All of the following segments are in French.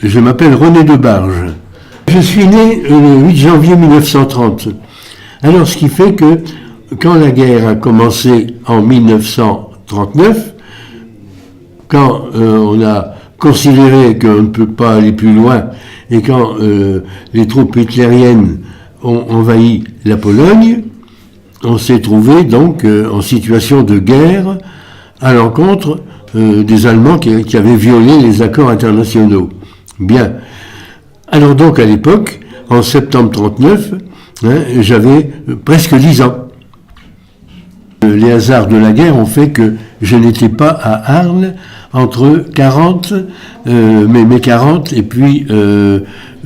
Je m'appelle René Debarge. Je suis né le 8 janvier 1930. Alors, ce qui fait que quand la guerre a commencé en 1939, quand on a considéré qu'on ne peut pas aller plus loin et quand les troupes hitlériennes ont envahi la Pologne, on s'est trouvé donc en situation de guerre à l'encontre des Allemands qui avaient violé les accords internationaux. Bien. Alors donc à l'époque, en septembre 1939, j'avais presque 10 ans. Les hasards de la guerre ont fait que je n'étais pas à Arles entre 40, mai 40 et puis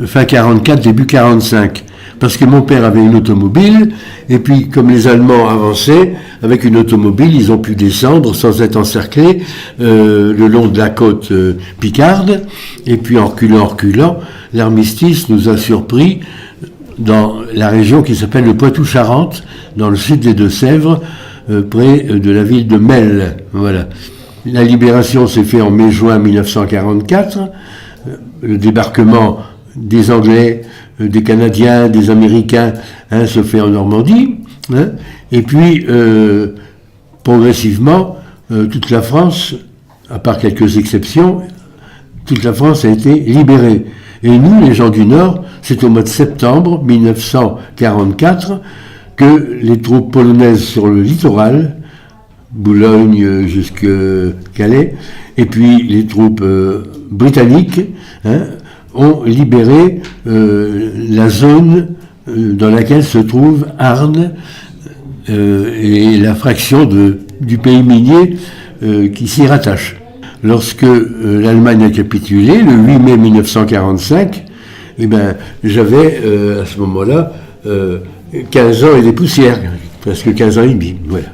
fin 44, début 45. Parce que mon père avait une automobile, et puis comme les Allemands avançaient, avec une automobile, ils ont pu descendre sans être encerclés le long de la côte picarde, et puis en reculant, l'armistice nous a surpris dans la région qui s'appelle le Poitou-Charentes, dans le sud des Deux-Sèvres, près de la ville de Melle. Voilà. La libération s'est faite en mai-juin 1944, le débarquement des Anglais, des Canadiens, des Américains, se fait en Normandie, et puis progressivement, toute la France, à part quelques exceptions, toute la France a été libérée. Et nous, les gens du Nord, c'est au mois de septembre 1944 que les troupes polonaises sur le littoral, Boulogne jusqu'à Calais, et puis les troupes britanniques, ont libéré la zone dans laquelle se trouve Arnes et la fraction du pays minier qui s'y rattache. Lorsque l'Allemagne a capitulé, le 8 mai 1945, j'avais à ce moment-là 15 ans et des poussières, presque 15 ans et demi. Voilà.